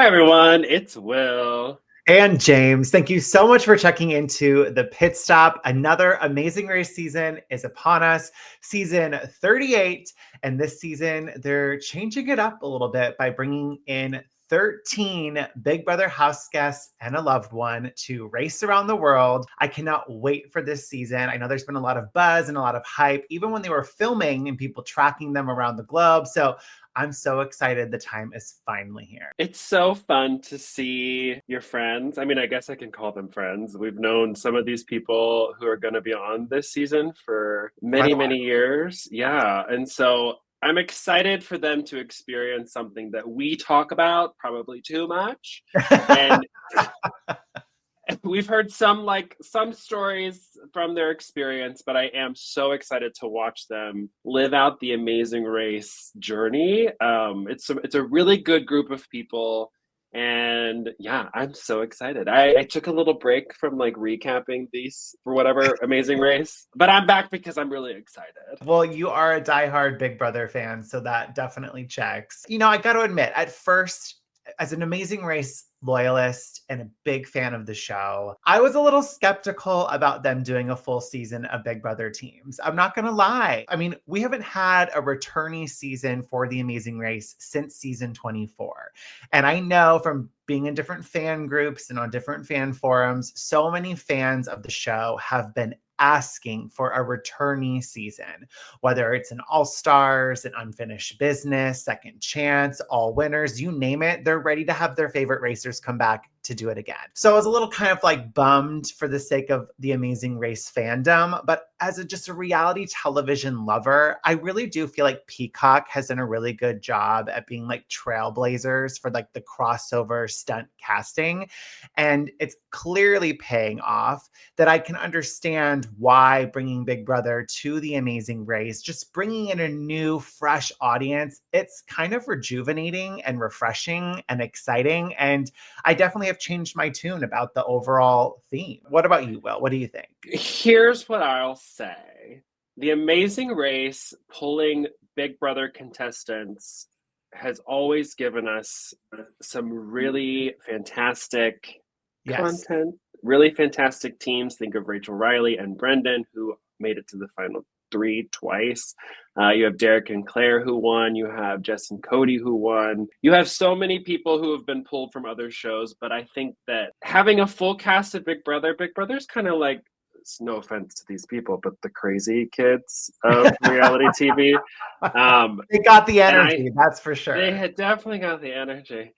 Hi, everyone. It's Will. And James, thank you so much for checking into the Pit Stop. Another Amazing Race season is upon us, season 38. And this season, they're changing it up a little bit by bringing in 13 Big Brother house guests and a loved one to race around the world. I cannot wait for this season. I know there's been a lot of buzz and a lot of hype, even when they were filming and people tracking them around the globe. So I'm so excited the time is finally here. It's so fun to see your friends. I mean, I guess I can call them friends. We've known some of these people who are going to be on this season for many, many years. Yeah. And so I'm excited for them to experience something that we talk about probably too much. And we've heard some stories from their experience, but I am so excited to watch them live out the Amazing Race journey. It's a really good group of people, and yeah, I'm so excited. I took a little break from recapping these for whatever Amazing Race, but I'm back because I'm really excited. Well, you are a diehard Big Brother fan, so that definitely checks. I got to admit, at first, as an Amazing Race loyalist and a big fan of the show, I was a little skeptical about them doing a full season of Big Brother teams. I'm not going to lie. I mean, we haven't had a returnee season for The Amazing Race since season 24. And I know from being in different fan groups and on different fan forums, so many fans of the show have been asking for a returnee season, whether it's an all-stars, an unfinished business, second chance, all winners, you name it, they're ready to have their favorite racers come back to do it again. So I was a little kind of bummed for the sake of the Amazing Race fandom, but as just a reality television lover, I really do feel like Peacock has done a really good job at being trailblazers for the crossover stunt casting. And it's clearly paying off that I can understand why bringing Big Brother to the Amazing Race, just bringing in a new, fresh audience, it's kind of rejuvenating and refreshing and exciting. And I definitely have changed my tune about the overall theme. What about you, Will? What do you think? Here's what I'll say. The Amazing Race pulling Big Brother contestants has always given us some really fantastic content, really fantastic teams. Think of Rachel Riley and Brendan, who made it to the final 3 twice. You have Derek and Claire who won. You have Jess and Cody who won. You have so many people who have been pulled from other shows, but I think that having a full cast of Big Brother's kind of no offense to these people, but the crazy kids of reality TV. They got the energy, that's for sure. They had definitely got the energy.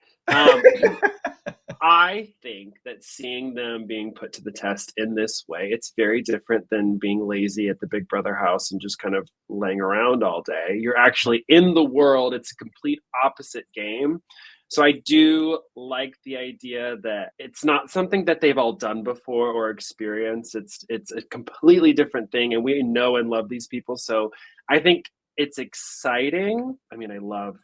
I think that seeing them being put to the test in this way, it's very different than being lazy at the Big Brother house and just kind of laying around all day. You're actually in the world. It's a complete opposite game. So I do like the idea that it's not something that they've all done before or experienced. It's a completely different thing, and we know and love these people. So I think it's exciting. I mean, I love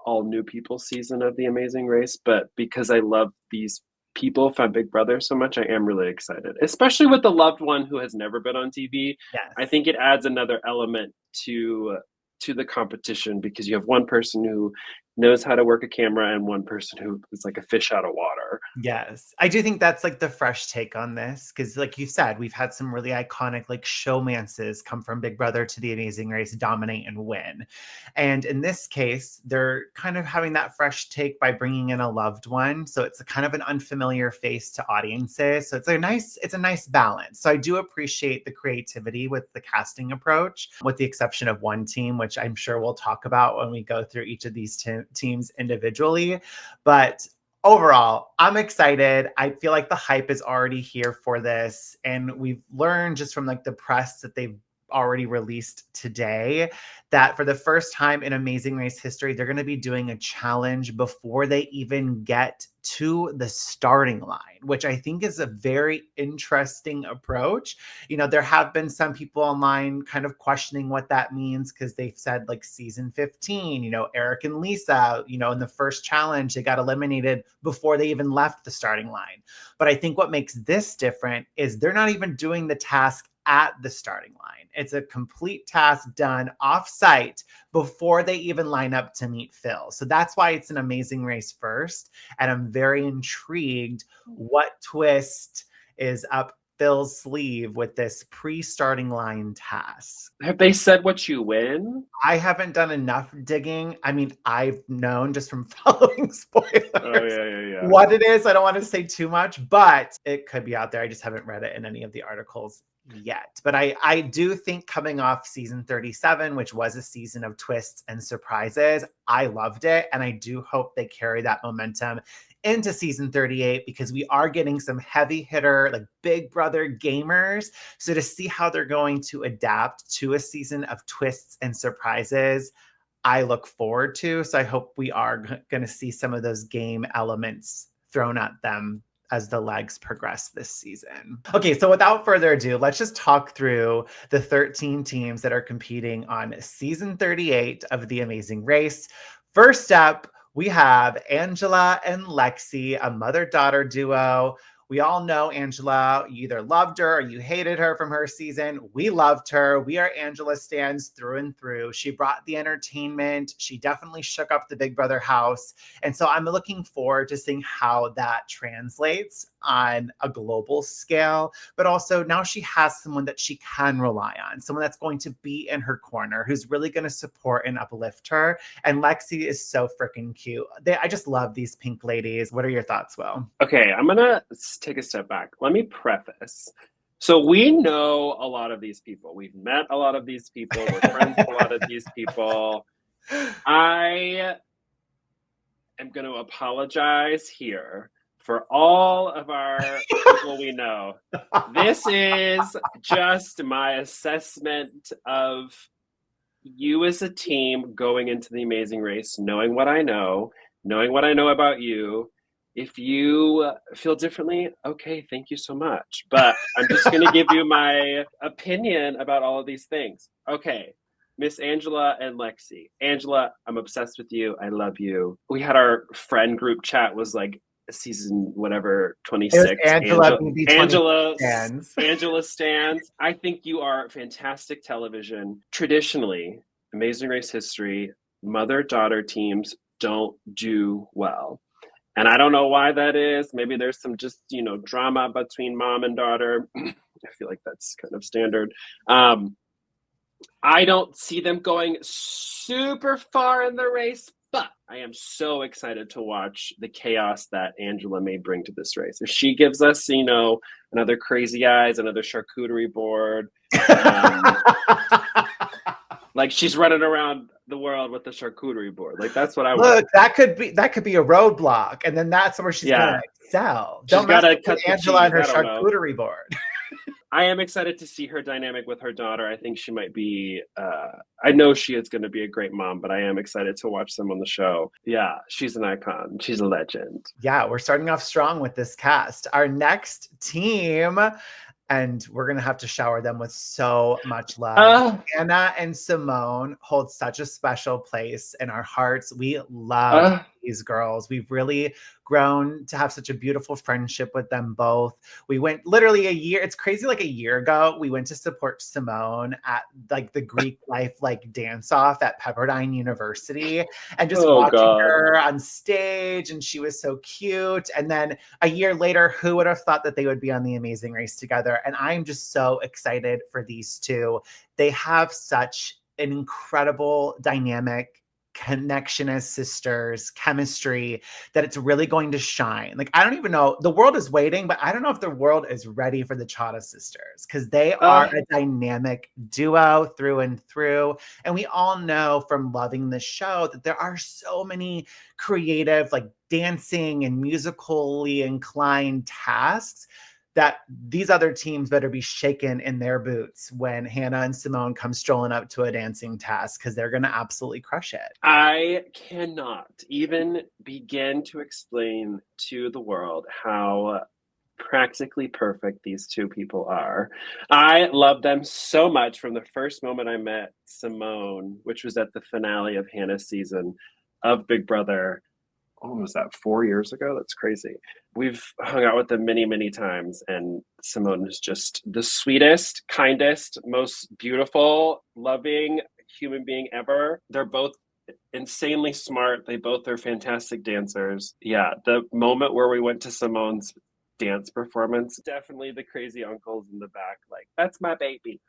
all new people season of The Amazing Race, but because I love these people from Big Brother so much, I am really excited, especially with the loved one who has never been on TV. Yes. I think it adds another element to the competition, because you have one person who knows how to work a camera and one person who is like a fish out of water. Yes. I do think that's the fresh take on this, because like you said, we've had some really iconic showmances come from Big Brother to the Amazing Race, dominate and win. And in this case, they're kind of having that fresh take by bringing in a loved one. So it's a kind of an unfamiliar face to audiences. So it's a nice balance. So I do appreciate the creativity with the casting approach, with the exception of one team, which I'm sure we'll talk about when we go through each of these teams individually. But overall, I'm excited. I feel like the hype is already here for this. And we've learned just from the press that they've already released today that for the first time in Amazing Race history, they're going to be doing a challenge before they even get to the starting line, which I think is a very interesting approach. There have been some people online kind of questioning what that means, because they've said season 15, Eric and Lisa, in the first challenge, they got eliminated before they even left the starting line. But I think what makes this different is they're not even doing the task at the starting line. It's a complete task done off-site before they even line up to meet Phil. So that's why it's an amazing race first. And I'm very intrigued what twist is up Phil's sleeve with this pre-starting line task. Have they said what you win? I haven't done enough digging. I mean, I've known just from following spoilers what it is. I don't want to say too much, but it could be out there. I just haven't read it in any of the articles yet. But I do think coming off season 37, which was a season of twists and surprises, I loved it. And I do hope they carry that momentum into season 38 because we are getting some heavy hitter, like Big Brother gamers. So to see how they're going to adapt to a season of twists and surprises, I look forward to. So I hope we are going to see some of those game elements thrown at them as the legs progress this season. Okay, so without further ado, let's just talk through the 13 teams that are competing on season 38 of The Amazing Race. First up, we have Angela and Lexi, a mother-daughter duo. We all know Angela. You either loved her or you hated her from her season. We loved her. We are Angela stans through and through. She brought the entertainment. She definitely shook up the Big Brother house. And so I'm looking forward to seeing how that translates on a global scale. But also now she has someone that she can rely on, someone that's going to be in her corner, who's really going to support and uplift her. And Lexi is so freaking cute. I just love these pink ladies. What are your thoughts, Will? Okay, I'm going to take a step back. Let me preface. So we know a lot of these people. We've met a lot of these people. We're friends with a lot of these people. I am going to apologize here for all of our people we know. This is just my assessment of you as a team going into The Amazing Race, knowing what I know about you. If you feel differently, okay, thank you so much. But I'm just going to give you my opinion about all of these things. Okay, Miss Angela and Lexi. Angela, I'm obsessed with you. I love you. We had our friend group chat was like season whatever 26. Angela stands. I think you are fantastic television. Traditionally, Amazing Race history, mother-daughter teams don't do well. And I don't know why that is. Maybe there's some just, drama between mom and daughter. I feel like that's kind of standard. I don't see them going super far in the race, but I am so excited to watch the chaos that Angela may bring to this race. If she gives us, another Crazy Eyes, another charcuterie board, like she's running around the world with the charcuterie board. Like that's what I want. Look, that could be a roadblock, and then that's where she's gonna excel. She's gotta cut Angela and her charcuterie board. I am excited to see her dynamic with her daughter. I think she might be I know she is going to be a great mom, but I am excited to watch them on the show. Yeah, she's an icon. She's a legend. Yeah, we're starting off strong with this cast. Our next team, and we're going to have to shower them with so much love. Hannah and Simone hold such a special place in our hearts. We love these girls. We've really grown to have such a beautiful friendship with them both. We went literally a year. It's crazy. Like a year ago, we went to support Simone at like the Greek life, like dance off at Pepperdine University and just watching her on stage. And she was so cute. And then a year later, who would have thought that they would be on The Amazing Race together? And I'm just so excited for these two. They have such an incredible dynamic connection as sisters, chemistry, that it's really going to shine. Like, I don't even know, the world is waiting, but I don't know if the world is ready for the Chata sisters because they are a dynamic duo through and through. And we all know from loving the show that there are so many creative, like dancing and musically inclined tasks that these other teams better be shaken in their boots when Hannah and Simone come strolling up to a dancing task because they're going to absolutely crush it. I cannot even begin to explain to the world how practically perfect these two people are. I love them so much from the first moment I met Simone, which was at the finale of Hannah's season of Big Brother. what was that, 4 years ago? That's crazy. We've hung out with them many, many times, and Simone is just the sweetest, kindest, most beautiful, loving human being ever. They're both insanely smart. They both are fantastic dancers. Yeah, the moment where we went to Simone's dance performance, definitely the crazy uncles in the back, like, that's my baby.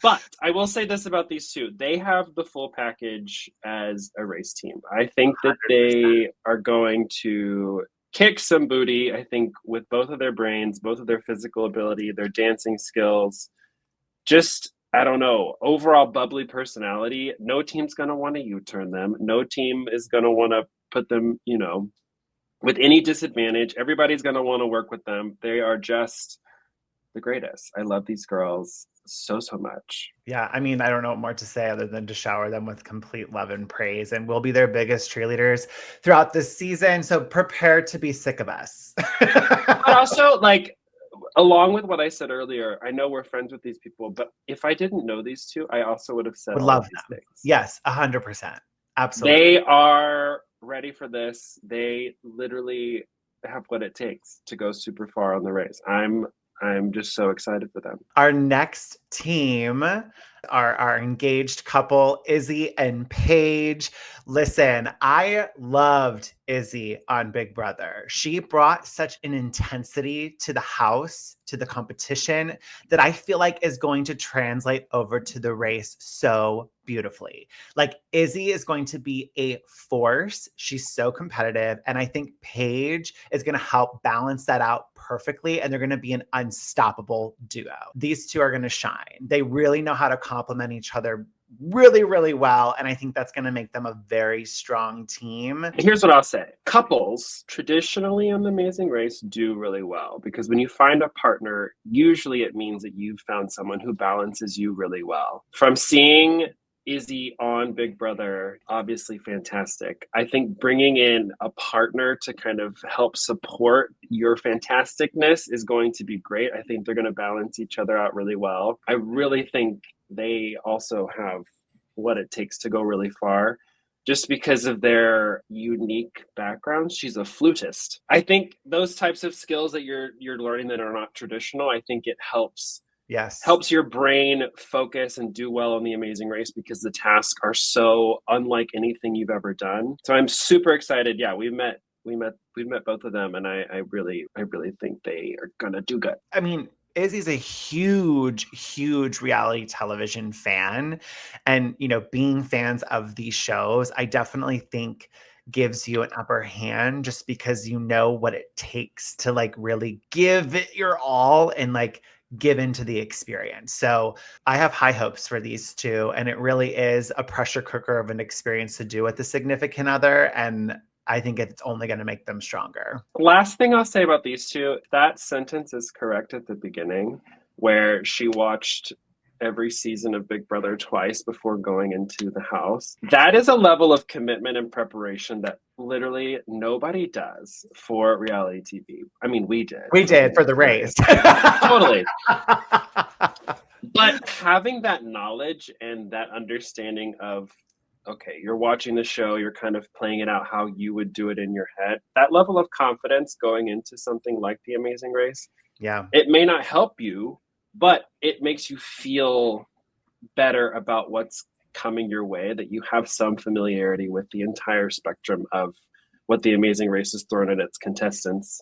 But I will say this about these two. They have the full package as a race team. I think that 100%. they are going to kick some booty. I think with both of their brains, both of their physical ability, their dancing skills, just, I don't know, overall bubbly personality. No team's going to want to U-turn them. No team is going to want to put them, with any disadvantage. Everybody's going to want to work with them. They are just the greatest. I love these girls so much. Yeah, I mean, I don't know what more to say other than to shower them with complete love and praise, and we'll be their biggest cheerleaders throughout this season. So prepare to be sick of us. But also, like, along with what I said earlier, I know we're friends with these people, but if I didn't know these two, I also would have said all of these things. Yes, 100%. Absolutely. They are ready for this. They literally have what it takes to go super far on the race. I'm just so excited for them. Our next team are our engaged couple, Izzy and Paige. Listen, I loved Izzy on Big Brother. She brought such an intensity to the house, to the competition, that I feel like is going to translate over to the race so beautifully. Like, Izzy is going to be a force. She's so competitive. And I think Paige is going to help balance that out perfectly. And they're going to be an unstoppable duo. These two are going to shine. They really know how to complement each other really, really well. And I think that's going to make them a very strong team. Here's what I'll say. Couples traditionally on The Amazing Race do really well, because when you find a partner, usually it means that you've found someone who balances you really well. From seeing Izzy on Big Brother, obviously fantastic. I think bringing in a partner to kind of help support your fantasticness is going to be great. I think they're going to balance each other out really well. I really think they also have what it takes to go really far, just because of their unique backgrounds. She's a flutist. I think those types of skills that you're learning that are not traditional, I think it helps your brain focus and do well on The Amazing Race, because the tasks are so unlike anything you've ever done. So I'm super excited. Yeah, we've met both of them, and I really think they are gonna do good. I mean, Izzy's a huge reality television fan. And, being fans of these shows, I definitely think gives you an upper hand, just because you know what it takes to like really give it your all and like give into the experience. So I have high hopes for these two, and it really is a pressure cooker of an experience to do with a significant other. And I think it's only going to make them stronger. Last thing I'll say about these two, that sentence is correct at the beginning, where she watched every season of Big Brother twice before going into the house. That is a level of commitment and preparation that literally nobody does for reality TV. I mean, we did. We did for the race. Totally. But having that knowledge and that understanding of, okay, you're watching the show, you're kind of playing it out how you would do it in your head. That level of confidence going into something like The Amazing Race, yeah, it may not help you, but it makes you feel better about what's coming your way, that you have some familiarity with the entire spectrum of what The Amazing Race has thrown at its contestants.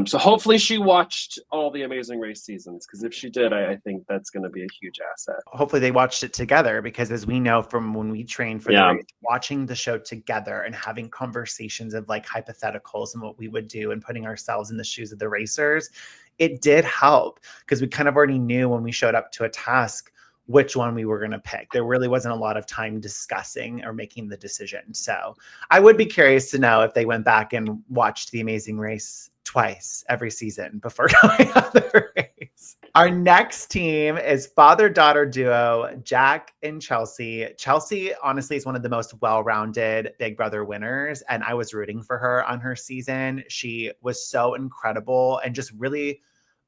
So hopefully she watched all the Amazing Race seasons, because if she did, I think that's going to be a huge asset. Hopefully they watched it together, because as we know from when we trained for the race, watching the show together and having conversations of like hypotheticals and what we would do and putting ourselves in the shoes of the racers, it did help, because we kind of already knew when we showed up to a task which one we were going to pick. There really wasn't a lot of time discussing or making the decision. So I would be curious to know if they went back and watched The Amazing Race twice every season before going on the race. Our next team is father-daughter duo, Jack and Chelsea. Chelsea, honestly, is one of the most well-rounded Big Brother winners, and I was rooting for her on her season. She was so incredible and just really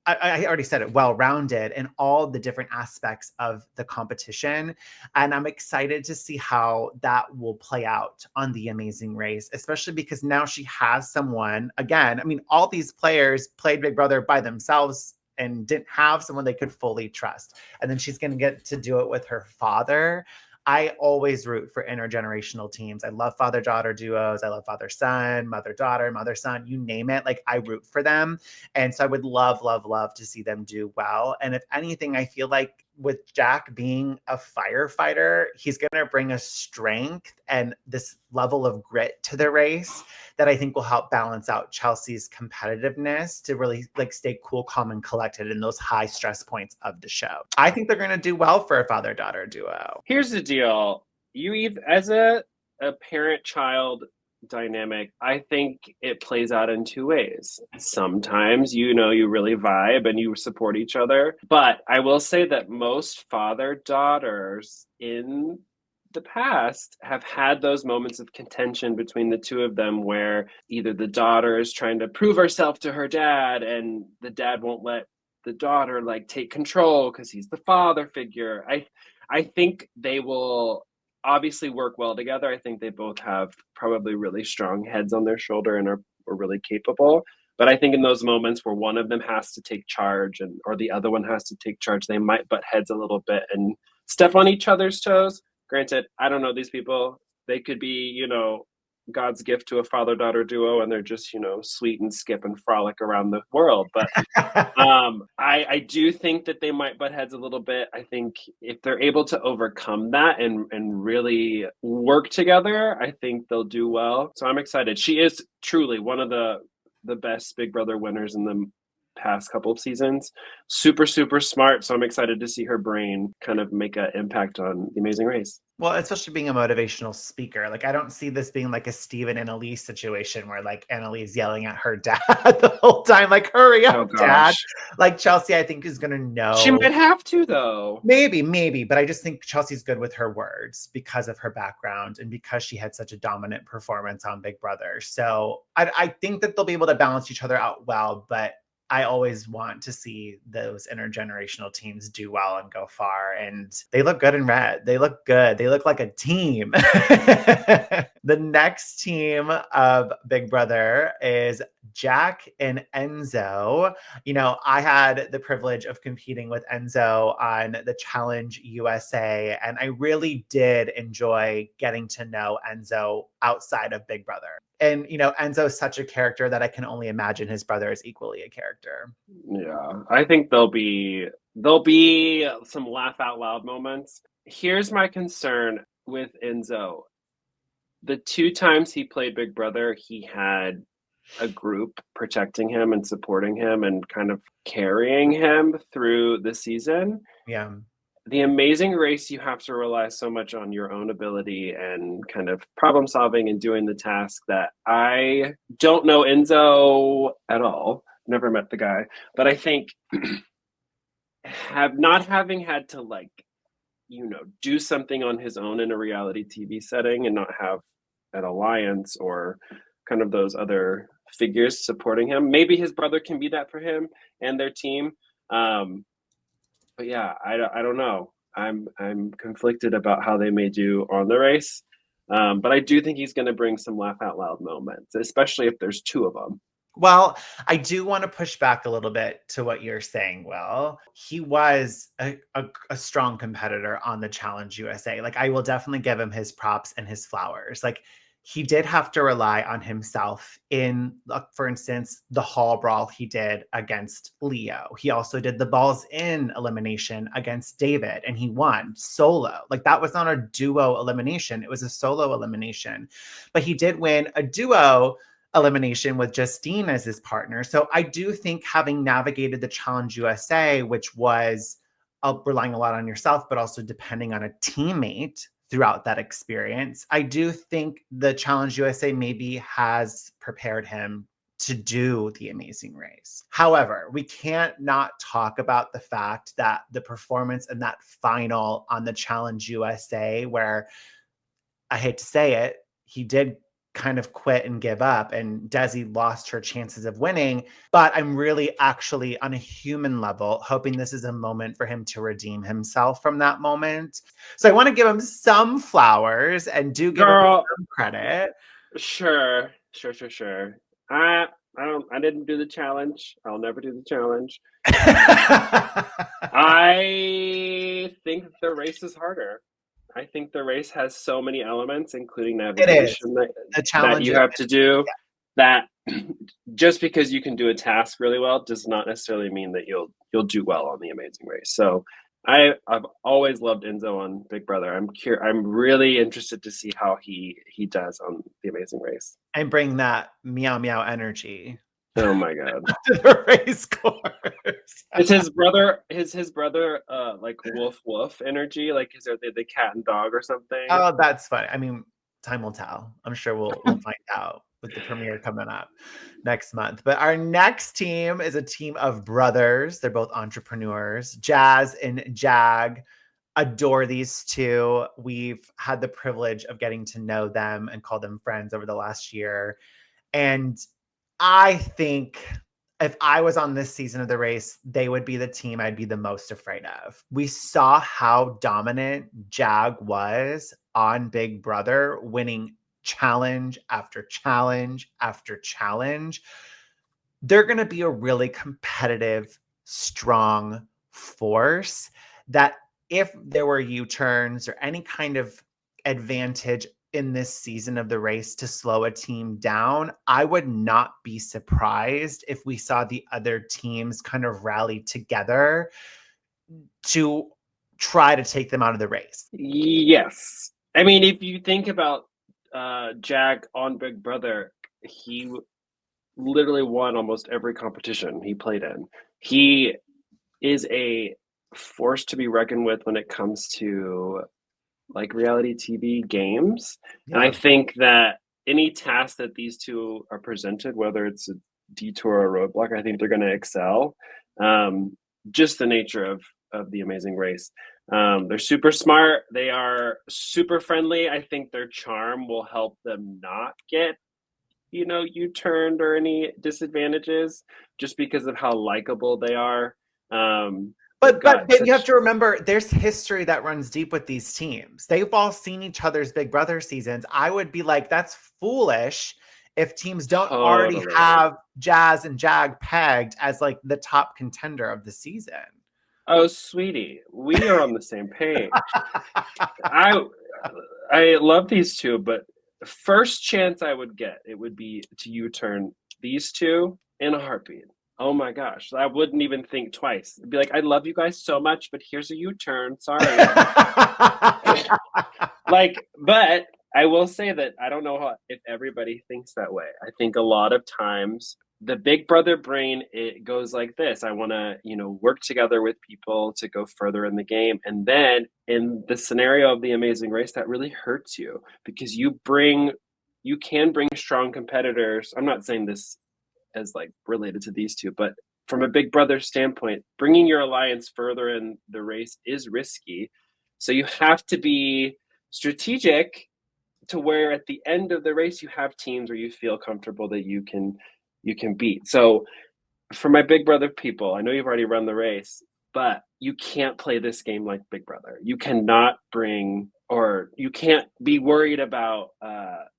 I already said it, well-rounded in all the different aspects of the competition. And I'm excited to see how that will play out on The Amazing Race, especially because now she has someone, again, I mean, all these players played Big Brother by themselves and didn't have someone they could fully trust. And then she's going to get to do it with her father. I always root for intergenerational teams. I love father-daughter duos. I love father-son, mother-daughter, mother-son, you name it. Like, I root for them. And so I would love, love, love to see them do well. And if anything, I feel like with Jack being a firefighter, he's going to bring a strength and this level of grit to the race that I think will help balance out Chelsea's competitiveness to really like stay cool, calm, and collected in those high stress points of the show. I think they're going to do well for a father-daughter duo. Here's the deal. You either, as a parent-child dynamic, I think it plays out in two ways. Sometimes, you really vibe and you support each other. But I will say that most father-daughters in the past have had those moments of contention between the two of them where either the daughter is trying to prove herself to her dad and the dad won't let the daughter like take control because he's the father figure. I think they will obviously work well together. I think they both have probably really strong heads on their shoulder and are really capable. But I think in those moments where one of them has to take charge or the other one has to take charge, they might butt heads a little bit and step on each other's toes. Granted, I don't know these people. They could be, God's gift to a father-daughter duo, and they're just, sweet and skip and frolic around the world. But I do think that they might butt heads a little bit. I think if they're able to overcome that and really work together, I think they'll do well. So I'm excited. She is truly one of the best Big Brother winners in the past couple of seasons. Super, super smart. So I'm excited to see her brain kind of make an impact on The Amazing Race. Well, especially being a motivational speaker. Like, I don't see this being like a Steven and Elise situation where like Annalise yelling at her dad the whole time, like, hurry up, dad. Like, Chelsea, I think, is going to know. She might have to, though. Maybe. But I just think Chelsea's good with her words because of her background and because she had such a dominant performance on Big Brother. So I think that they'll be able to balance each other out well, but I always want to see those intergenerational teams do well and go far. And they look good in red. They look good. They look like a team. The next team of Big Brother is Jack and Enzo. I had the privilege of competing with Enzo on the Challenge USA, and I really did enjoy getting to know Enzo outside of Big Brother. And, Enzo is such a character that I can only imagine his brother is equally a character. Yeah, I think there'll be some laugh out loud moments. Here's my concern with Enzo. The 2 times he played Big Brother, he had a group protecting him and supporting him and kind of carrying him through the season. Yeah. The Amazing Race, you have to rely so much on your own ability and kind of problem solving and doing the task that I don't know Enzo at all. Never met the guy. But I think not having had to do something on his own in a reality TV setting and not have an alliance or kind of those other figures supporting him. Maybe his brother can be that for him and their team. But yeah, I don't know. I'm conflicted about how they may do on the race. But I do think he's going to bring some laugh out loud moments, especially if there's 2 of them. Well, I do want to push back a little bit to what you're saying, Will. He was a strong competitor on the Challenge USA. Like, I will definitely give him his props and his flowers. Like, he did have to rely on himself in, for instance, the hall brawl he did against Leo. He also did the balls in elimination against David, and he won solo. Like, that was not a duo elimination. It was a solo elimination. But he did win a duo elimination with Justine as his partner. So I do think having navigated the Challenge USA, which was relying a lot on yourself, but also depending on a teammate throughout that experience, I do think the Challenge USA maybe has prepared him to do The Amazing Race. However, we can't not talk about the fact that the performance in that final on the Challenge USA, where I hate to say it, he did kind of quit and give up, and Desi lost her chances of winning. But I'm really actually on a human level hoping this is a moment for him to redeem himself from that moment. So I want to give him some flowers and do give him Girl, some credit. sure. I I didn't do the challenge. I'll never do the challenge. I think the race is harder. I think the race has so many elements, including It is. navigation, The that challenge you is, have to do. That just because you can do a task really well does not necessarily mean that you'll do well on the Amazing Race. So I've always loved Enzo on Big Brother. I'm really interested to see how he does on the Amazing Race. and bring that meow meow energy Oh my god. to the race course. Is his brother like woof energy? Like is there the cat and dog or something? Oh, that's funny. I mean, time will tell. I'm sure we'll find out with the premiere coming up next month. But our next team is a team of brothers. They're both entrepreneurs. Jazz and Jag. Adore these two. We've had the privilege of getting to know them and call them friends over the last year. And I think if I was on this season of the race, they would be the team I'd be the most afraid of. We saw how dominant Jag was on Big Brother, winning challenge after challenge after challenge. They're going to be a really competitive, strong force that if there were U-turns or any kind of advantage in this season of the race to slow a team down, I would not be surprised if we saw the other teams kind of rally together to try to take them out of the race. Yes. I mean, if you think about Jag on Big Brother, he literally won almost every competition he played in. He is a force to be reckoned with when it comes to like reality TV games. And I think that any task that these two are presented, whether it's a detour or a roadblock, I think they're going to excel. Just the nature of the Amazing Race. They're super smart. They are super friendly. I think their charm will help them not get U-turned or any disadvantages just because of how likable they are. But you have to remember, there's history that runs deep with these teams. They've all seen each other's Big Brother seasons. I would be like, that's foolish if teams don't already have Jazz and Jag pegged as like the top contender of the season. Oh, sweetie, we are on the same page. I love these two, but the first chance I would get, it would be to U-turn these two in a heartbeat. Oh my gosh, I wouldn't even think twice. It'd be like, I love you guys so much, but here's a U-turn. Sorry. But I will say that I don't know if everybody thinks that way. I think a lot of times the Big Brother brain, it goes like this. I want to, work together with people to go further in the game. And then in the scenario of the Amazing Race, that really hurts you because you can bring strong competitors. I'm not saying this as like related to these two, but from a Big Brother standpoint, bringing your alliance further in the race is risky. So you have to be strategic to where at the end of the race, you have teams where you feel comfortable that you can beat. So for my Big Brother people, I know you've already run the race, but you can't play this game like Big Brother. You cannot you can't be worried about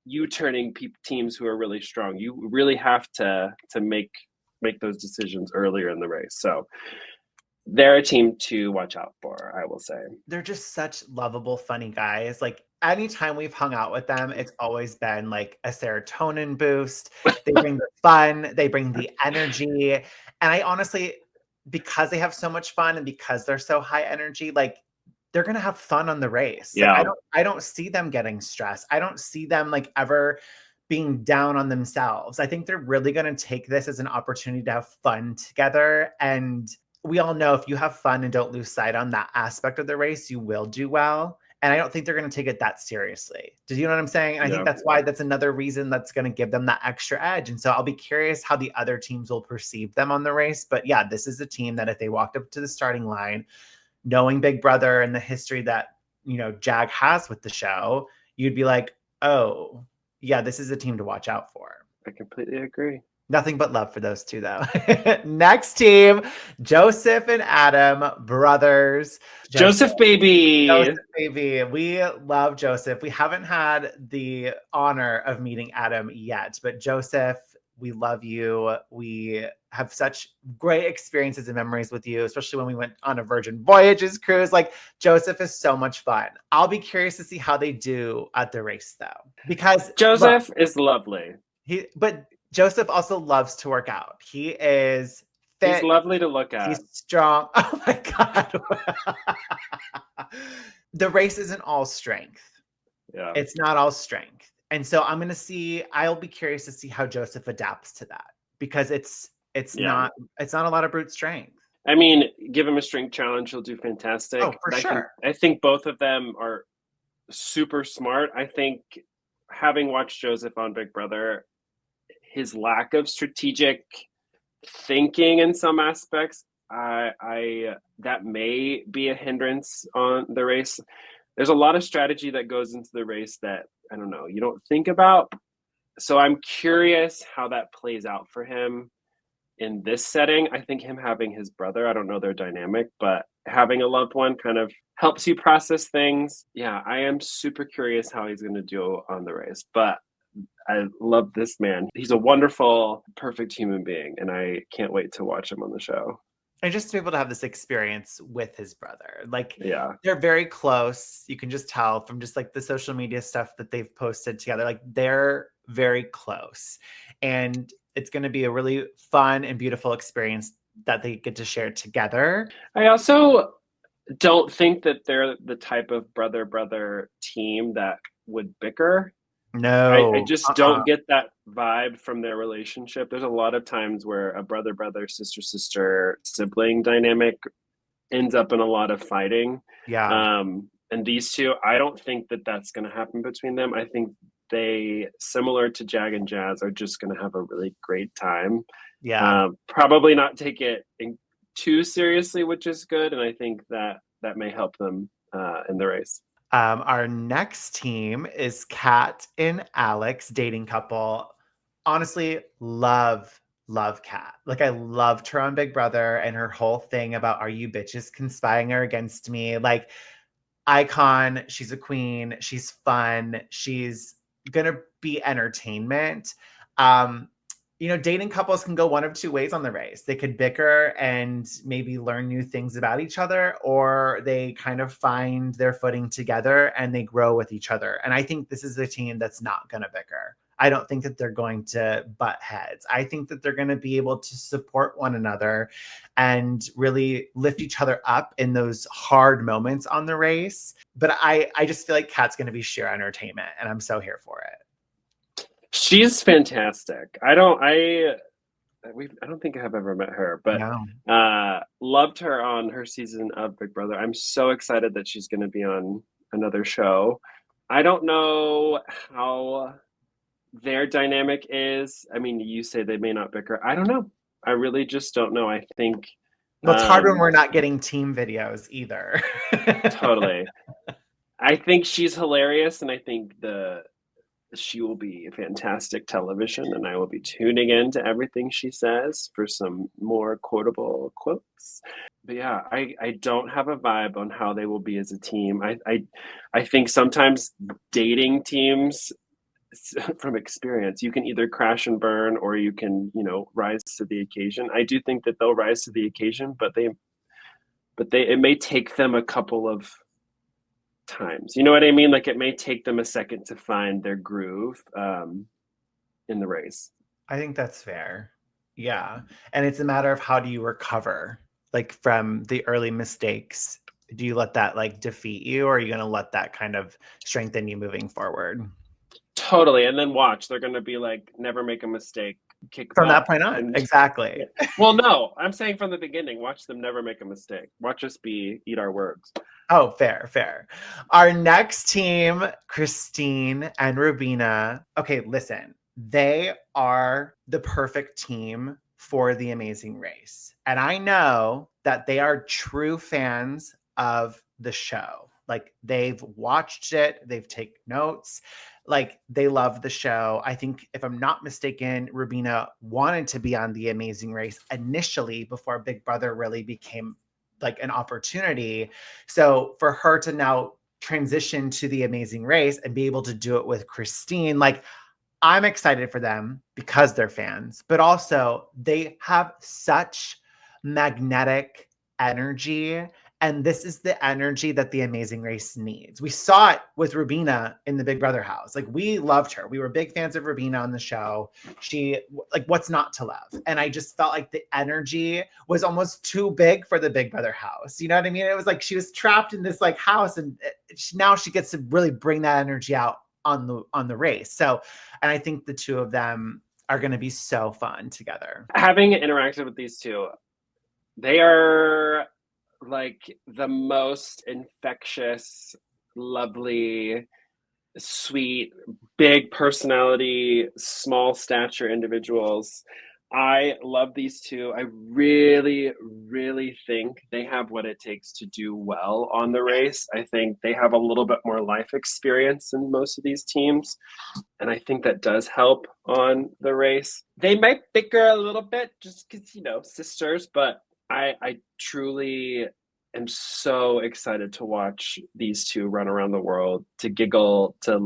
you turning teams who are really strong. You really have to make those decisions earlier in the race. So they're a team to watch out for, I will say. They're just such lovable, funny guys. Like anytime we've hung out with them, it's always been like a serotonin boost. They bring the fun, they bring the energy. And I honestly, because they have so much fun and because they're so high energy, like they're gonna have fun on the race. Yeah. Like, I don't see them getting stressed. I don't see them like ever being down on themselves. I think they're really gonna take this as an opportunity to have fun together. And we all know if you have fun and don't lose sight on that aspect of the race, you will do well. And I don't think they're going to take it that seriously. Do you know what I'm saying? And I think that's another reason that's going to give them that extra edge. And so I'll be curious how the other teams will perceive them on the race. But yeah, this is a team that if they walked up to the starting line, knowing Big Brother and the history that, Jag has with the show, you'd be like, oh, yeah, this is a team to watch out for. I completely agree. Nothing but love for those two, though. Next team, Joseph and Adam, brothers. Joseph, baby. Joseph, baby. We love Joseph. We haven't had the honor of meeting Adam yet, but Joseph, we love you. We have such great experiences and memories with you, especially when we went on a Virgin Voyages cruise. Like, Joseph is so much fun. I'll be curious to see how they do at the race, though, because Joseph is lovely. But Joseph also loves to work out. He is fit. He's lovely to look at. He's strong. Oh my God. The race isn't all strength. Yeah. It's not all strength. And so I'll be curious to see how Joseph adapts to that, because it's not a lot of brute strength. I mean, give him a strength challenge, he'll do fantastic. Oh, for sure. I think both of them are super smart. I think, having watched Joseph on Big Brother, his lack of strategic thinking in some aspects, that may be a hindrance on the race. There's a lot of strategy that goes into the race that, I don't know, you don't think about. So I'm curious how that plays out for him in this setting. I think him having his brother, I don't know their dynamic, but having a loved one kind of helps you process things. Yeah, I am super curious how he's going to do on the race, but I love this man. He's a wonderful, perfect human being, and I can't wait to watch him on the show. And just to be able to have this experience with his brother. Like, yeah, they're very close. You can just tell from just like the social media stuff that they've posted together. Like, they're very close. And it's going to be a really fun and beautiful experience that they get to share together. I also don't think that they're the type of brother-brother team that would bicker. No. I just don't get that vibe from their relationship. There's a lot of times where a brother-brother, sister-sister sibling dynamic ends up in a lot of fighting. Yeah. And these two, I don't think that that's going to happen between them. I think they, similar to Jag and Jazz, are just going to have a really great time. Yeah. Probably not take it too seriously, which is good. And I think that may help them in the race. Our next team is Kat and Alex, dating couple. Honestly, love Kat. Like, I loved her on Big Brother and her whole thing about, are you bitches conspiring against me? Like, icon. She's a queen. She's fun. She's gonna be entertainment. Dating couples can go one of two ways on the race. They could bicker and maybe learn new things about each other, or they kind of find their footing together and they grow with each other. And I think this is a team that's not going to bicker. I don't think that they're going to butt heads. I think that they're going to be able to support one another and really lift each other up in those hard moments on the race. But I just feel like Kat's going to be sheer entertainment, and I'm so here for it. She's fantastic. I don't think I have ever met her, but loved her on her season of Big Brother. I'm so excited that she's going to be on another show. I don't know how their dynamic is. I mean, you say they may not bicker. I don't know. I really just don't know. I think well, it's hard when we're not getting team videos either. Totally. I think she's hilarious, and I think she will be fantastic television, and I will be tuning in to everything she says for some more quotable quotes. But yeah, I don't have a vibe on how they will be as a team. I think sometimes dating teams, from experience, you can either crash and burn, or you can, rise to the occasion. I do think that they'll rise to the occasion, but it may take them a couple of times. You know what I mean? Like, it may take them a second to find their groove in the race. I think that's fair. Yeah. And it's a matter of how do you recover, like, from the early mistakes? Do you let that like defeat you, or are you going to let that kind of strengthen you moving forward? Totally. And then watch, they're going to be like, never make a mistake. Kick from that point on. Exactly. Well, no, I'm saying from the beginning, watch them never make a mistake. Watch us eat our words. Oh, fair. Our next team, Christine and Rubina. Okay, listen, they are the perfect team for The Amazing Race. And I know that they are true fans of the show. Like they've watched it, they've taken notes, like they love the show. I think if I'm not mistaken, Rubina wanted to be on The Amazing Race initially before Big Brother really became like an opportunity. So for her to now transition to The Amazing Race and be able to do it with Christine, like I'm excited for them because they're fans, but also they have such magnetic energy. And this is the energy that the Amazing Race needs. We saw it with Rubina in the Big Brother house. Like we loved her. We were big fans of Rubina on the show. She, like, what's not to love? And I just felt like the energy was almost too big for the Big Brother house. You know what I mean? It was like she was trapped in this like house, and now she gets to really bring that energy out on the race. So, and I think the two of them are going to be so fun together. Having interacted with these two, they are like the most infectious, lovely, sweet, big personality, small stature individuals. I love these two. I really, really think they have what it takes to do well on the race. I think they have a little bit more life experience than most of these teams. And I think that does help on the race. They might bicker a little bit just because, sisters, but I truly am so excited to watch these two run around the world, to giggle, to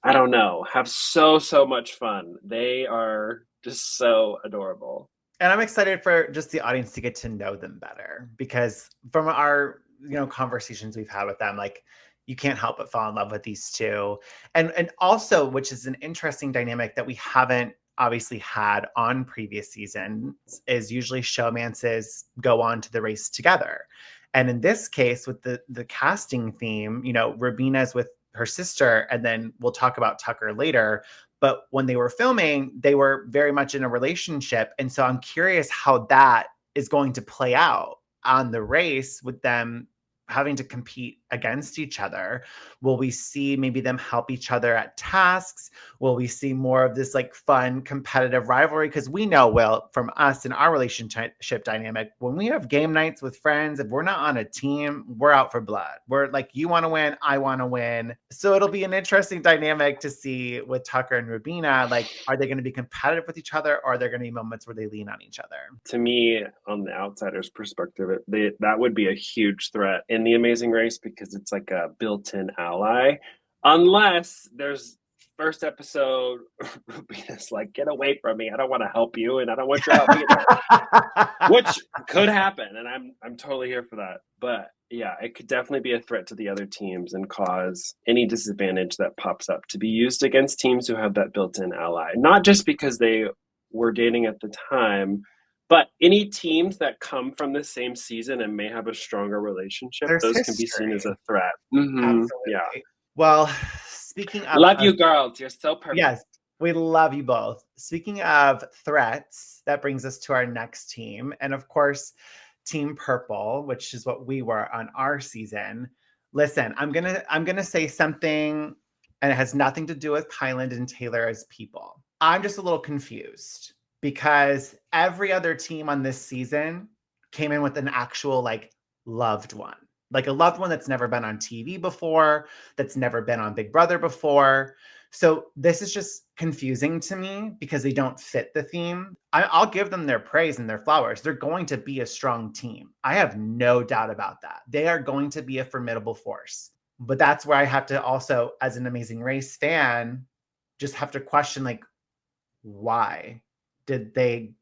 I don't know, have so much fun. They are just so adorable. And I'm excited for just the audience to get to know them better, because from our, conversations we've had with them, like you can't help but fall in love with these two. And also, which is an interesting dynamic that we haven't obviously had on previous seasons, is usually showmances go on to the race together. And in this case, with the casting theme, Rubina's with her sister, and then we'll talk about Tucker later. But when they were filming, they were very much in a relationship. And so I'm curious how that is going to play out on the race with them having to compete against each other. Will we see maybe them help each other at tasks? Will we see more of this like fun competitive rivalry? Because we know, Will, from us in our relationship dynamic, when we have game nights with friends, if we're not on a team, we're out for blood. We're like, you want to win, I want to win. So it'll be an interesting dynamic to see with Tucker and Rubina. Like, are they going to be competitive with each other, or are there going to be moments where they lean on each other? To me, on the outsider's perspective, that would be a huge threat in the Amazing Race, because it's like a built-in ally. Unless there's first episode, Rubina's like, get away from me. I don't want to help you, and I don't want your help either. Which could happen, and I'm totally here for that. But yeah, it could definitely be a threat to the other teams and cause any disadvantage that pops up to be used against teams who have that built-in ally. Not just because they were dating at the time, but any teams that come from the same season and may have a stronger relationship, There's those history. can be seen as a threat. Mm-hmm. Absolutely. Yeah. Well, speaking of... Love you, girls. You're so perfect. Yes, we love you both. Speaking of threats, that brings us to our next team. And of course, Team Purple, which is what we were on our season. Listen, I'm gonna say something, and it has nothing to do with Kyland and Taylor as people. I'm just a little confused, because every other team on this season came in with an actual like loved one. Like a loved one that's never been on TV before, that's never been on Big Brother before. So this is just confusing to me because they don't fit the theme. I'll give them their praise and their flowers. They're going to be a strong team. I have no doubt about that. They are going to be a formidable force. But that's where I have to also, as an Amazing Race fan, just have to question, like, why did they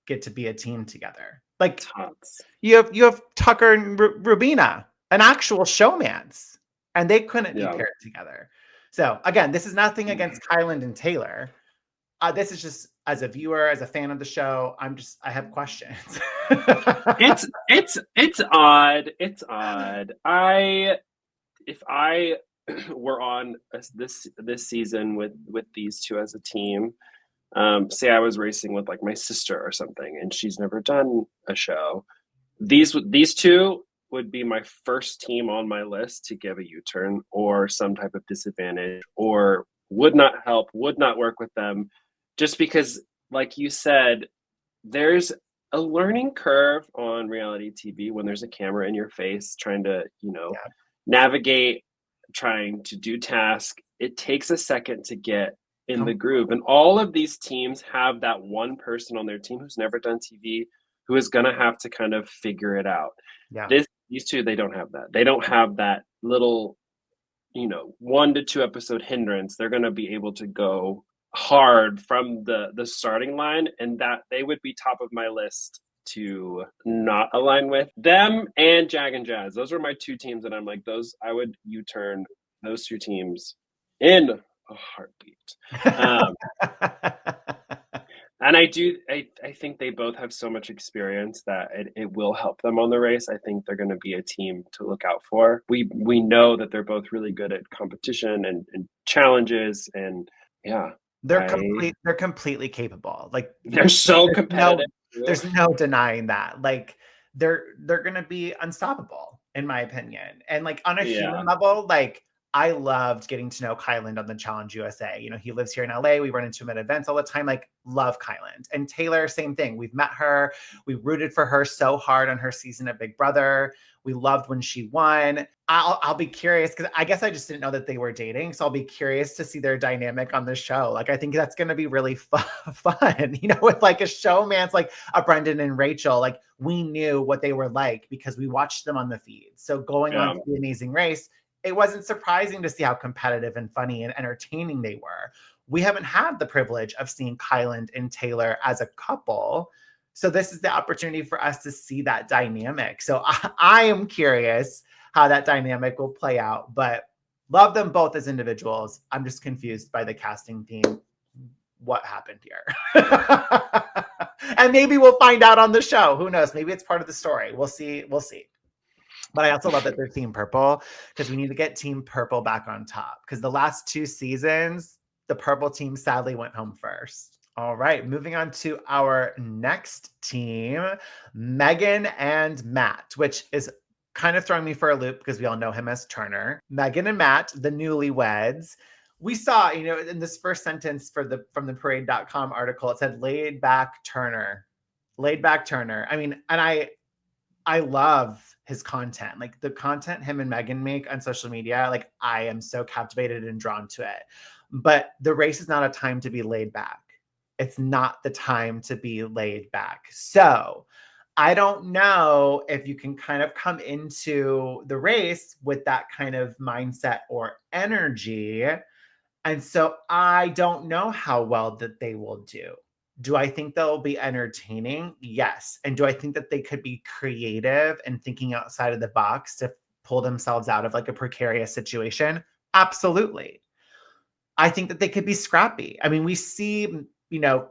get to be a team together? Like, you have Tucker and Rubina, an actual showmance, and they couldn't be paired together. So again, this is nothing against Kyland and Taylor. This is just as a viewer, as a fan of the show, I have questions. It's odd. It's odd. If I were on this season with these two as a team, say I was racing with like my sister or something, and she's never done a show, these two would be my first team on my list to give a U-turn or some type of disadvantage, or would not help, would not work with them, just because, like you said, there's a learning curve on reality TV when there's a camera in your face trying to, navigate trying to do tasks. It takes a second to get in the groove. And all of these teams have that one person on their team who's never done TV, who is going to have to kind of figure it out. Yeah. These two, they don't have that. They don't have that little, 1 to 2 episode hindrance. They're going to be able to go hard from the starting line, and that they would be top of my list to not align with them. And Jag and Jazz, those are my two teams that I'm like, those I would U-turn those two teams in a heartbeat. And I think they both have so much experience that it will help them on the race. I think they're going to be a team to look out for. We know that they're both really good at competition and challenges, and yeah. They're completely capable. Like, they're so competitive. There's no denying that. Like, they're going to be unstoppable, in my opinion. And like on a human level, like, I loved getting to know Kyland on the Challenge USA. He lives here in LA. We run into him at events all the time. Like, love Kyland. And Taylor, same thing. We've met her. We rooted for her so hard on her season of Big Brother. We loved when she won. I'll be curious, because I guess I just didn't know that they were dating. So I'll be curious to see their dynamic on the show. Like, I think that's going to be really fun, with like a showman's like a Brendan and Rachel. Like, we knew what they were like because we watched them on the feed. So going on to The Amazing Race, it wasn't surprising to see how competitive and funny and entertaining they were. We haven't had the privilege of seeing Kyland and Taylor as a couple. So this is the opportunity for us to see that dynamic. So I am curious how that dynamic will play out, but love them both as individuals. I'm just confused by the casting team. What happened here? And maybe we'll find out on the show. Who knows? Maybe it's part of the story. We'll see. But I also love that they're Team Purple, because we need to get Team Purple back on top, because the last 2 seasons, the purple team sadly went home first. All right, moving on to our next team, Megan and Matt, which is kind of throwing me for a loop because we all know him as Turner. Megan and Matt, the newlyweds. We saw, in this first sentence from the parade.com article, it said laid back Turner. Laid back Turner. I mean, and I love his content. Like, the content him and Megan make on social media, like, I am so captivated and drawn to it. But the race is not a time to be laid back. It's not the time to be laid back. So I don't know if you can kind of come into the race with that kind of mindset or energy. And so I don't know how well that they will do. Do I think they'll be entertaining? Yes. And do I think that they could be creative and thinking outside of the box to pull themselves out of like a precarious situation? Absolutely. I think that they could be scrappy. I mean, we see,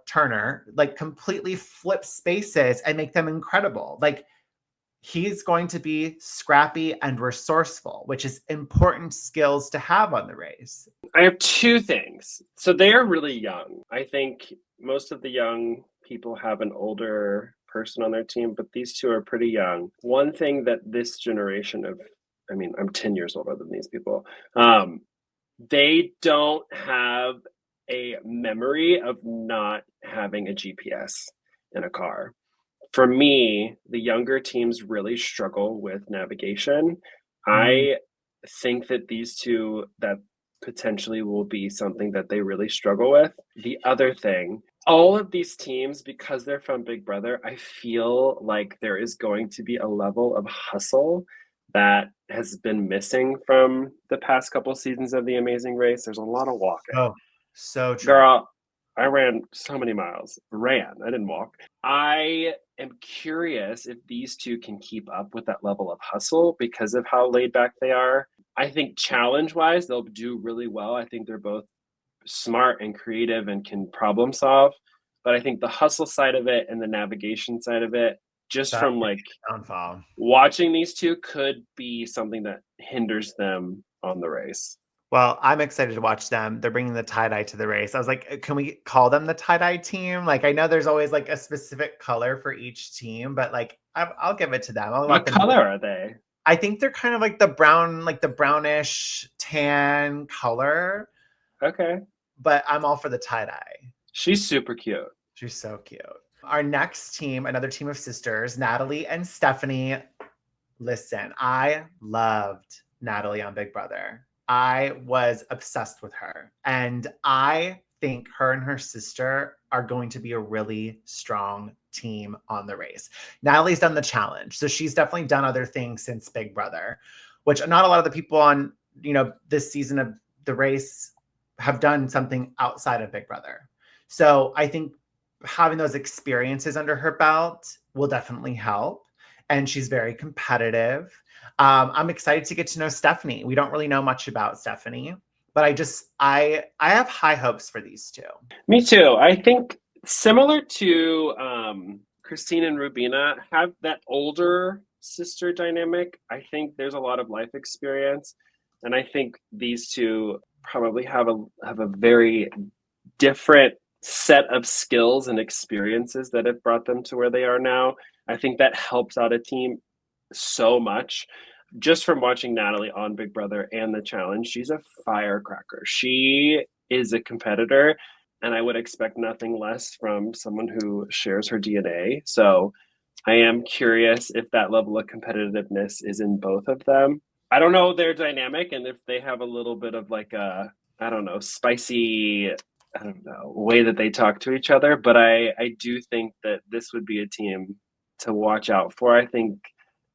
Turner like completely flip spaces and make them incredible. Like, he's going to be scrappy and resourceful, which is important skills to have on the race. I have 2 things. So they are really young. I think most of the young people have an older person on their team, but these 2 are pretty young. One thing that this generation I'm 10 years older than these people. They don't have a memory of not having a GPS in a car. For me, the younger teams really struggle with navigation. I think that these 2, that potentially will be something that they really struggle with. The other thing, all of these teams, because they're from Big Brother, I feel like there is going to be a level of hustle that has been missing from the past couple seasons of The Amazing Race. There's a lot of walking. Oh, so true. Girl, I ran so many miles. I didn't walk. I am curious if these 2 can keep up with that level of hustle because of how laid back they are. I think challenge-wise, they'll do really well. I think they're both smart and creative and can problem solve. But I think the hustle side of it and the navigation side of it, just that from like downfall, watching these 2 could be something that hinders them on the race. Well, I'm excited to watch them. They're bringing the tie-dye to the race. I was like, can we call them the tie-dye team? Like, I know there's always like a specific color for each team, but like, I'll give it to them. What color are they? I think they're kind of like the brown, like the brownish tan color. Okay. But I'm all for the tie-dye. She's super cute. She's so cute. Our next team, another team of sisters, Natalie and Stephanie. Listen, I loved Natalie on Big Brother. I was obsessed with her. And I think her and her sister are going to be a really strong team on the race. Natalie's done the challenge. So she's definitely done other things since Big Brother, which not a lot of the people on, this season of the race have done something outside of Big Brother. So I think having those experiences under her belt will definitely help. And she's very competitive. I'm excited to get to know Stephanie. We don't really know much about Stephanie, but I have high hopes for these two. Me too. I think similar to Christine and Rubina, have that older sister dynamic. I think there's a lot of life experience, and I think these two probably have a very different set of skills and experiences that have brought them to where they are now. I think that helps out a team so much. Just from watching Natalie on Big Brother and the challenge, she's a firecracker. She is a competitor, and I would expect nothing less from someone who shares her DNA. So I am curious if that level of competitiveness is in both of them. I don't know their dynamic and if they have a little bit of like a, I don't know, spicy, I don't know, way that they talk to each other, but I do think that this would be a team to watch out for. I think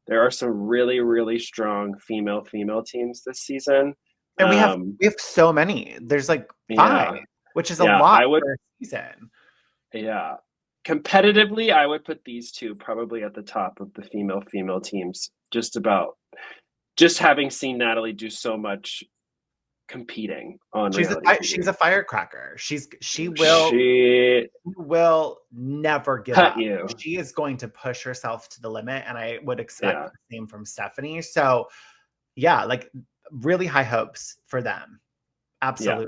there are some really, really strong female teams this season. And we have so many. There's like five, Yeah, which is a yeah, lot I would, for a season. yeah. Competitively, I would put these two probably at the top of the female teams. Just having seen Natalie do so much competing on reality She's TV. a firecracker. She She will never give cut up. you. She is going to push herself to the limit, and I would expect Yeah, the same from Stephanie. So, yeah, like really high hopes for them. yeah. Absolutely.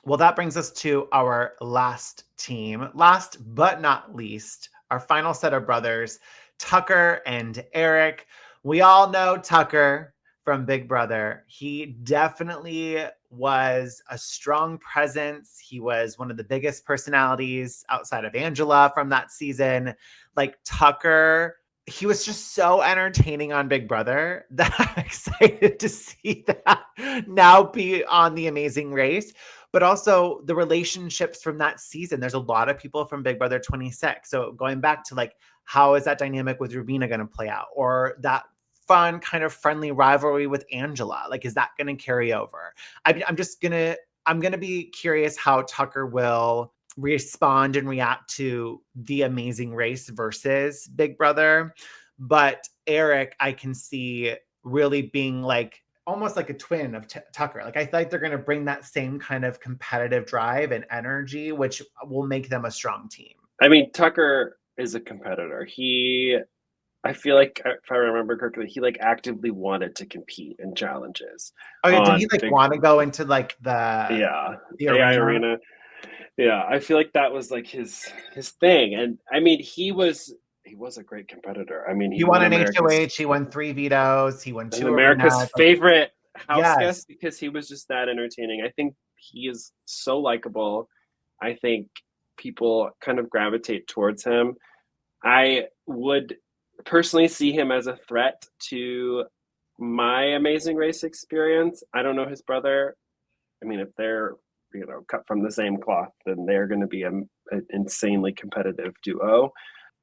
Well, that brings us to our last team. Last but not least, our final set of brothers, Tucker and Eric. We all know Tucker from Big Brother. He definitely was a strong presence. He was one of the biggest personalities outside of Angela from that season. Like Tucker, he was just so entertaining on Big Brother that I'm excited to see that now be on The Amazing Race. But also the relationships from that season. There's a lot of people from Big Brother 26. So going back to like, how is that dynamic with Rubina going to play out? Or that fun kind of friendly rivalry with Angela? Like, is that going to carry over? I'm going to be curious how Tucker will respond and react to The Amazing Race versus Big Brother. But Eric, I can see really being like almost like a twin of Tucker. Like I feel like they're going to bring that same kind of competitive drive and energy, which will make them a strong team. I mean, Tucker is a competitor. I feel like if I remember correctly, he like actively wanted to compete in challenges. Oh yeah, did he like want to go into like the AI arena? arena? Yeah, I feel like that was like his thing. And I mean, he was a great competitor. I mean, He won an HOH, he won 3 vetoes, he won 2 America's arenas. favorite house Yes. guest because he was just that entertaining. I think he is so likable. I think people kind of gravitate towards him. I would personally see him as a threat to my Amazing Race experience. I don't know his brother. I mean, if they're cut from the same cloth, then they're going to be an insanely competitive duo.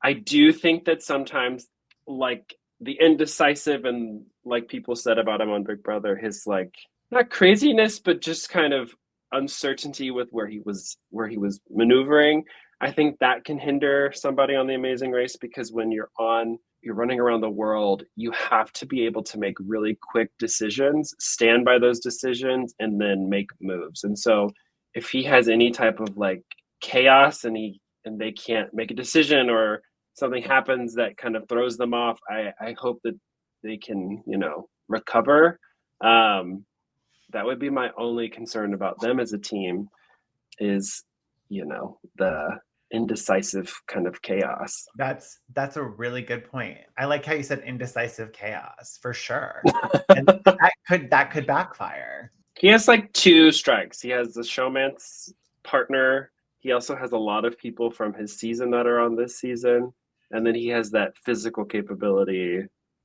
I do think that sometimes, like the indecisive and like people said about him on Big Brother, his like not craziness, but just kind of uncertainty with where he was maneuvering. I think that can hinder somebody on The Amazing Race because when you're running around the world, you have to be able to make really quick decisions, stand by those decisions, and then make moves. And so if he has any type of like chaos and they can't make a decision or something happens that kind of throws them off, I hope that they can, recover. That would be my only concern about them as a team is, the indecisive kind of chaos. That's a really good point. I like how you said indecisive chaos for sure. And that could backfire. He has like two strikes. He has the showman's partner. He also has a lot of people from his season that are on this season. And then he has that physical capability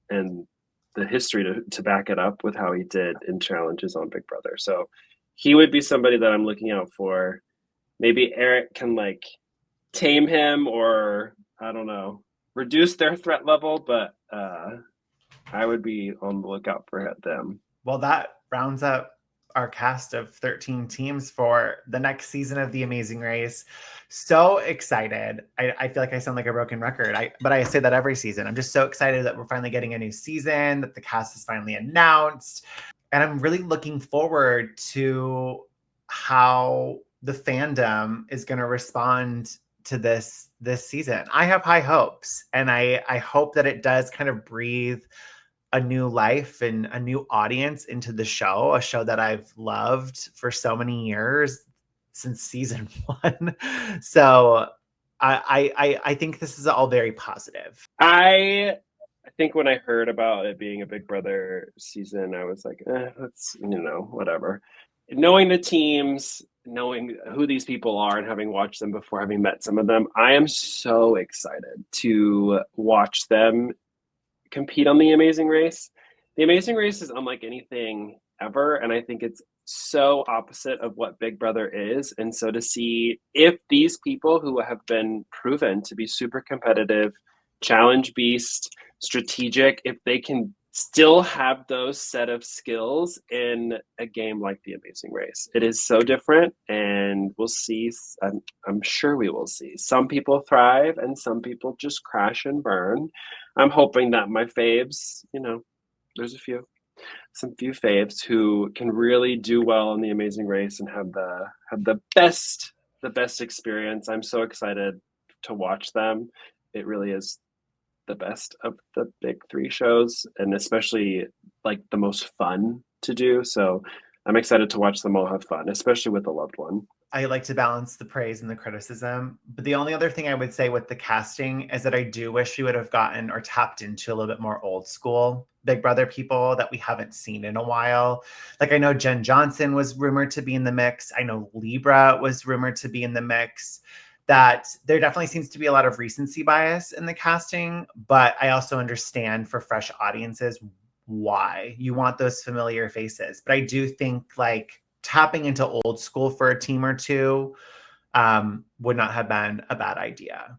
and the history to back it up with how he did in challenges on Big Brother. So he would be somebody that I'm looking out for. Maybe Eric can like tame him, or I don't know, reduce their threat level, but I would be on the lookout for them. Well, that rounds up our cast of 13 teams for the next season of The Amazing Race. So excited. I feel like I sound like a broken record, but I say that every season. I'm just so excited that we're finally getting a new season, that the cast is finally announced. And I'm really looking forward to how the fandom is going to respond to this season. I have high hopes, and I hope that it does kind of breathe a new life and a new audience into the show, a show that I've loved for so many years since season 1. So I think this is all very positive. I think when I heard about it being a Big Brother season, I was like, that's, whatever. Knowing the teams, knowing who these people are, and having watched them before, having met some of them, I am so excited to watch them compete on The Amazing Race. The Amazing Race is unlike anything ever, and I think it's so opposite of what Big Brother is. And so to see if these people who have been proven to be super competitive, challenge beast, strategic, if they can still have those set of skills in a game like The Amazing Race. It is so different, and we'll see. I'm sure we will see. Some people thrive and some people just crash and burn. I'm hoping that my faves, there's some few faves who can really do well in The Amazing Race and have the best experience. I'm so excited to watch them. It really is the best of the big 3 shows, and especially like the most fun to do. So I'm excited to watch them all have fun, especially with a loved one. I like to balance the praise and the criticism. But the only other thing I would say with the casting is that I do wish we would have gotten or tapped into a little bit more old school Big Brother people that we haven't seen in a while. Like, I know Jen Johnson was rumored to be in the mix. I know Libra was rumored to be in the mix. That there definitely seems to be a lot of recency bias in the casting, but I also understand for fresh audiences why you want those familiar faces. But I do think like tapping into old school for a team or two would not have been a bad idea.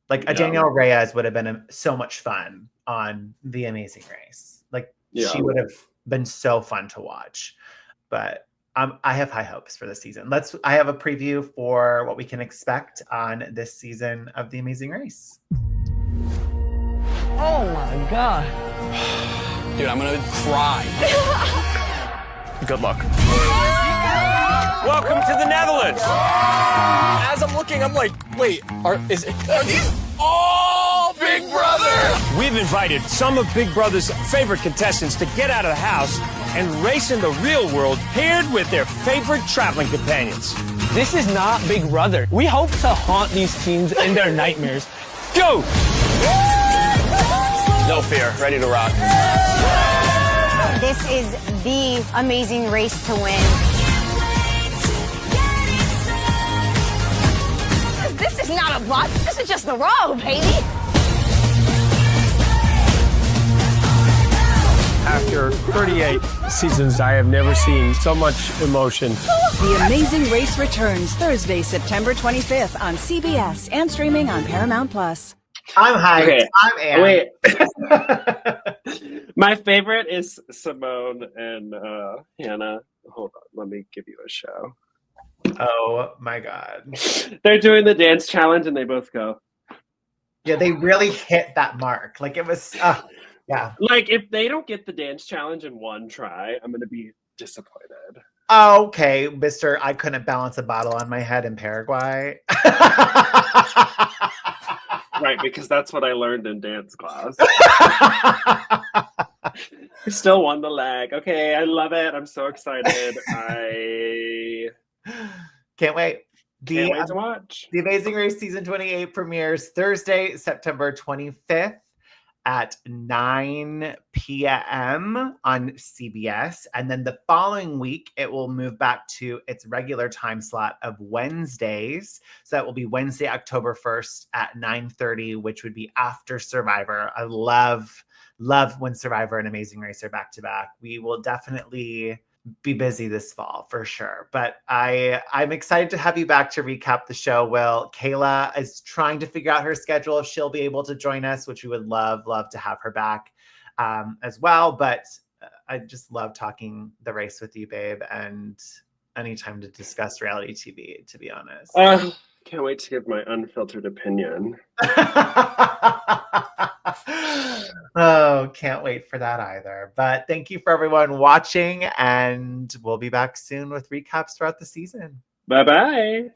Like a Danielle Reyes would have been so much fun on The Amazing Race. Like she would have been so fun to watch. But I have high hopes for this season. I have a preview for what we can expect on this season of The Amazing Race. Oh my God. Dude, I'm gonna cry. Good luck. Welcome to the Netherlands. As I'm looking, I'm like, wait, are these all Big Brother? We've invited some of Big Brother's favorite contestants to get out of the house and race in the real world paired with their favorite traveling companions. This is not Big Brother. We hope to haunt these teens in their nightmares. Go! No fear, ready to rock. This is the amazing race to win. This is not a bluff. This is just the road, baby. After 38 seasons, I have never seen so much emotion. The Amazing Race returns Thursday, September 25th on CBS and streaming on Paramount+. I'm hyped. Okay. I'm amped. Wait. My favorite is Simone and Hannah. Hold on, let me give you a show. Oh my God. They're doing the dance challenge and they both go. Yeah, they really hit that mark. Like it was, yeah. Like if they don't get the dance challenge in one try, I'm going to be disappointed. Oh, okay, Mr. I couldn't balance a bottle on my head in Paraguay. Right, because that's what I learned in dance class. I still won the leg. Okay, I love it. I'm so excited. I can't wait. Can't wait to watch. The Amazing Race Season 28 premieres Thursday, September 25th at 9 p.m. on CBS. And then the following week, it will move back to its regular time slot of Wednesdays. So that will be Wednesday, October 1st at 9:30, which would be after Survivor. I love when Survivor and Amazing Race are back to back. We will definitely be busy this fall for sure. But I'm excited to have you back to recap the show, Will. Kayla is trying to figure out her schedule if she'll be able to join us, which we would love to have her back as well. But I just love talking the race with you, babe, and anytime to discuss reality TV, to be honest. Can't wait to give my unfiltered opinion. Oh, can't wait for that either. But thank you for everyone watching, and we'll be back soon with recaps throughout the season. Bye-bye.